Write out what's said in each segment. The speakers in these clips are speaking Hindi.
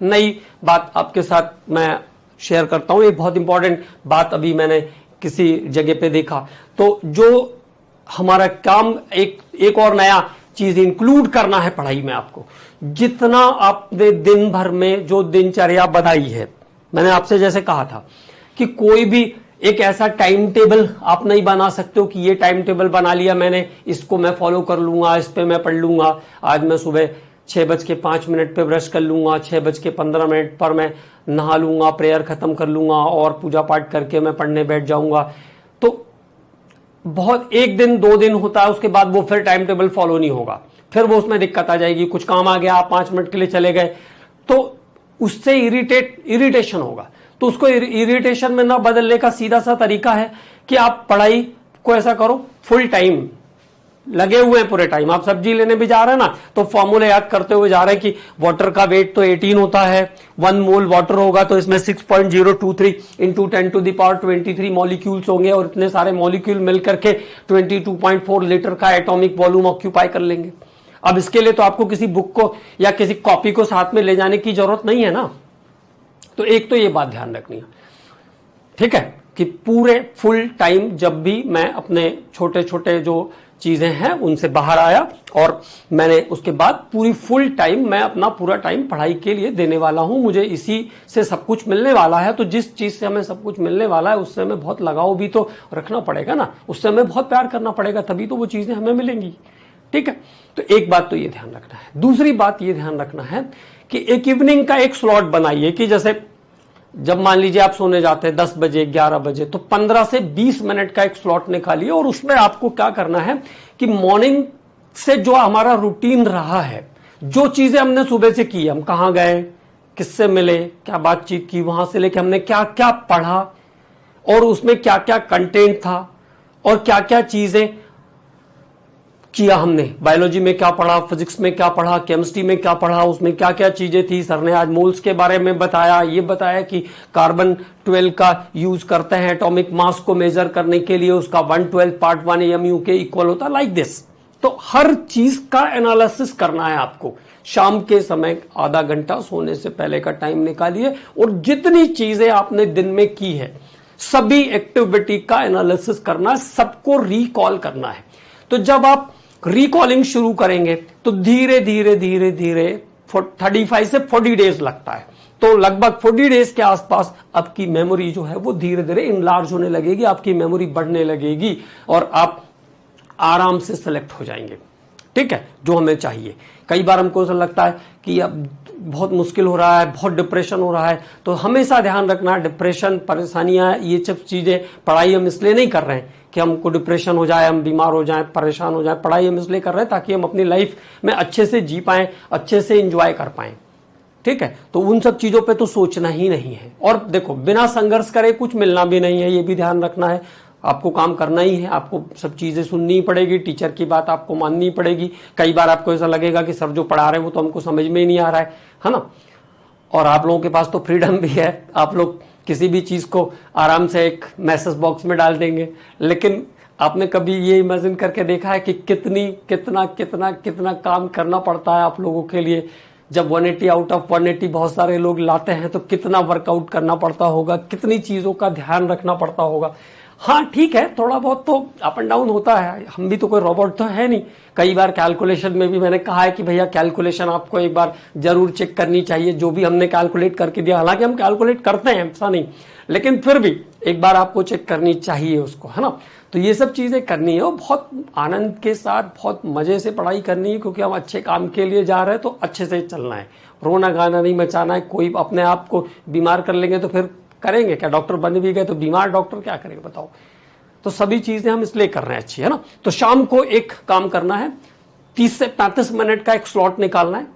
नई बात आपके साथ मैं शेयर करता हूं। एक बहुत इंपॉर्टेंट बात अभी मैंने किसी जगह पे देखा, तो जो हमारा काम एक और नया चीज इंक्लूड करना है पढ़ाई में आपको। जितना आपने दिन भर में जो दिनचर्या बनाई है, मैंने आपसे जैसे कहा था कि कोई भी एक ऐसा टाइम टेबल आप नहीं बना सकते हो कि ये टाइम टेबल बना लिया मैंने, इसको मैं फॉलो कर लूंगा, इस पे मैं पढ़ लूंगा। आज मैं सुबह 6:05 पे ब्रश कर लूंगा, 6:15 पर मैं नहा लूंगा, प्रेयर खत्म कर लूंगा और पूजा पाठ करके मैं पढ़ने बैठ जाऊंगा। तो बहुत एक दिन 2 दिन होता है, उसके बाद वो फिर टाइम टेबल फॉलो नहीं होगा, फिर वो उसमें दिक्कत आ जाएगी। कुछ काम आ गया, आप 5 मिनट के लिए चले गए, तो उससे इरिटेशन होगा। तो उसको इरिटेशन में ना बदलने का सीधा सा तरीका है कि आप पढ़ाई को ऐसा करो, फुल टाइम लगे हुए हैं, पूरे टाइम। आप सब्जी लेने भी जा रहे हैं ना, तो फॉर्मूला याद करते हुए जा रहे हैं कि वाटर का वेट तो 18 होता है, 1 मोल वाटर होगा तो इसमें 6.023 इंटू 10⁻23 मॉलिक्यूल्स होंगे और इतने सारे मॉलिक्यूल मिलकर के 22.4 लीटर का एटॉमिक वॉल्यूम ऑक्यूपाई कर लेंगे। अब इसके लिए तो आपको किसी बुक को या किसी कॉपी को साथ में ले जाने की जरूरत नहीं है ना। तो एक तो ये बात ध्यान रखनी है, ठीक है, कि पूरे फुल टाइम जब भी मैं अपने छोटे छोटे जो चीजें हैं उनसे बाहर आया और मैंने उसके बाद पूरी फुल टाइम मैं अपना पूरा टाइम पढ़ाई के लिए देने वाला हूं। मुझे इसी से सब कुछ मिलने वाला है, तो जिस चीज से हमें सब कुछ मिलने वाला है उससे हमें बहुत लगाव भी तो रखना पड़ेगा ना, उससे हमें बहुत प्यार करना पड़ेगा, तभी तो वो चीजें हमें मिलेंगी। ठीक है, तो एक बात तो ये ध्यान रखना है। दूसरी बात ये ध्यान रखना है कि एक इवनिंग का एक स्लॉट बनाइए कि जैसे जब मान लीजिए आप सोने जाते हैं 10 बजे 11 बजे, तो 15 से 20 मिनट का एक स्लॉट निकालिए और उसमें आपको क्या करना है कि मॉर्निंग से जो हमारा रूटीन रहा है, जो चीजें हमने सुबह से की, हम कहां गए, किससे मिले, क्या बातचीत की, वहां से लेके हमने क्या क्या पढ़ा और उसमें क्या क्या कंटेंट था और क्या क्या चीजें किया हमने, बायोलॉजी में क्या पढ़ा, फिजिक्स में क्या पढ़ा, केमिस्ट्री में क्या पढ़ा, उसमें क्या क्या चीजें थी। सर ने आज मोल्स के बारे में बताया, ये बताया कि कार्बन 12 का यूज करते हैं एटॉमिक मास को मेजर करने के लिए, उसका 1/12 पार्ट 1 एमयू के इक्वल होता है, लाइक दिस। तो हर चीज का एनालिसिस करना है आपको। शाम के समय आधा घंटा सोने से पहले का टाइम निकालिए और जितनी चीजें आपने दिन में की है सभी एक्टिविटी का एनालिसिस करना है, सबको रिकॉल करना है। तो जब आप रिकॉलिंग शुरू करेंगे तो धीरे धीरे धीरे धीरे 35 से 40 डेज लगता है, तो लगभग 40 डेज के आसपास आपकी मेमोरी जो है वो धीरे धीरे इनलार्ज होने लगेगी, आपकी मेमोरी बढ़ने लगेगी और आप आराम से सेलेक्ट हो जाएंगे। ठीक है, जो हमें चाहिए। कई बार हमको ऐसा लगता है कि अब बहुत मुश्किल हो रहा है, बहुत डिप्रेशन हो रहा है, तो हमेशा ध्यान रखना, डिप्रेशन, परेशानियां, ये सब चीजें, पढ़ाई हम इसलिए नहीं कर रहे हैं कि हमको डिप्रेशन हो जाए, हम बीमार हो जाएं, परेशान हो जाएं। पढ़ाई हम इसलिए कर रहे हैं ताकि हम अपनी लाइफ में अच्छे से जी पाएं, अच्छे से एंजॉय कर पाएं। ठीक है, तो उन सब चीजों पे तो सोचना ही नहीं है। और देखो, बिना संघर्ष करे कुछ मिलना भी नहीं है, ये भी ध्यान रखना है। आपको काम करना ही है, आपको सब चीजें सुननी पड़ेगी, टीचर की बात आपको माननी पड़ेगी। कई बार आपको ऐसा लगेगा कि सर जो पढ़ा रहे हैं वो तो हमको समझ में ही नहीं आ रहा है ना। और आप लोगों के पास तो फ्रीडम भी है, आप लोग किसी भी चीज को आराम से एक मैसेज बॉक्स में डाल देंगे। लेकिन आपने कभी ये इमेजिन करके देखा है कि कितना काम करना पड़ता है आप लोगों के लिए? जब 180 आउट ऑफ 180 बहुत सारे लोग लाते हैं तो कितना वर्कआउट करना पड़ता होगा, कितनी चीजों का ध्यान रखना पड़ता होगा। हाँ ठीक है, थोड़ा बहुत तो अप एंड डाउन होता है, हम भी तो कोई रोबोट तो है नहीं। कई बार कैलकुलेशन में भी मैंने कहा है कि भैया कैलकुलेशन आपको एक बार जरूर चेक करनी चाहिए, जो भी हमने कैलकुलेट करके दिया। हालांकि हम कैलकुलेट करते हैं, ऐसा नहीं, लेकिन फिर भी एक बार आपको चेक करनी चाहिए उसको, है ना। तो ये सब चीजें करनी है और बहुत आनंद के साथ, बहुत मजे से पढ़ाई करनी है, क्योंकि हम अच्छे काम के लिए जा रहे हैं तो अच्छे से चलना है, रोना गाना नहीं मचाना है। कोई अपने आप को बीमार कर लेंगे तो फिर करेंगे क्या? डॉक्टर बन भी गए तो बीमार डॉक्टर क्या करेगा बताओ। तो सभी चीजें हम इसलिए कर रहे हैं अच्छी, है ना। तो शाम को एक काम करना है, 30 से 35 मिनट का एक स्लॉट निकालना है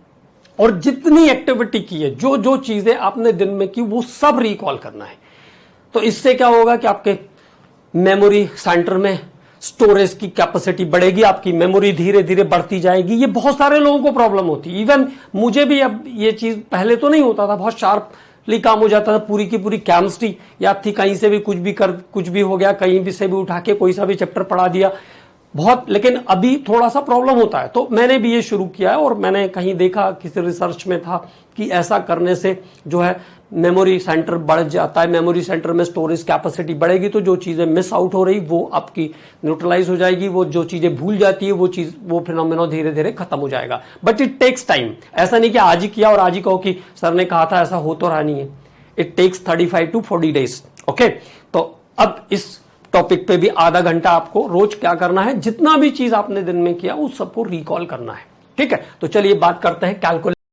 और जितनी एक्टिविटी की है, जो जो चीजें आपने दिन में की, वो सब रिकॉल करना है। तो इससे क्या होगा कि आपके मेमोरी सेंटर में स्टोरेज की कैपेसिटी बढ़ेगी, आपकी मेमोरी धीरे धीरे बढ़ती जाएगी। ये बहुत सारे लोगों को प्रॉब्लम होती है, इवन मुझे भी अब ये चीज पहले तो नहीं होता था, बहुत शार्पली काम हो जाता था, पूरी की पूरी केमिस्ट्री याद थी, कहीं से भी कुछ भी हो गया, कहीं भी से भी उठा के कोई सा भी चैप्टर पढ़ा दिया, बहुत, लेकिन अभी थोड़ा सा प्रॉब्लम होता है। तो मैंने भी ये शुरू किया है और मैंने कहीं देखा, किसी रिसर्च में था कि ऐसा करने से जो है मेमोरी सेंटर बढ़ जाता है, मेमोरी सेंटर में स्टोरेज कैपेसिटी बढ़ेगी, तो जो चीजें मिस आउट हो रही वो आपकी न्यूट्रलाइज हो जाएगी, वो जो चीजें भूल जाती है वो फिनोमेना धीरे धीरे खत्म हो जाएगा। But it takes time. ऐसा नहीं कि आज ही किया और आज ही कहो कि सर ने कहा था, ऐसा हो तो रहा नहीं है। It takes 35 to 40 days। Okay, तो अब इस टॉपिक पे भी आधा घंटा आपको रोज क्या करना है, जितना भी चीज आपने दिन में किया उस सबको रिकॉल करना है। ठीक है, तो चलिए बात करते हैं कैलकुलेट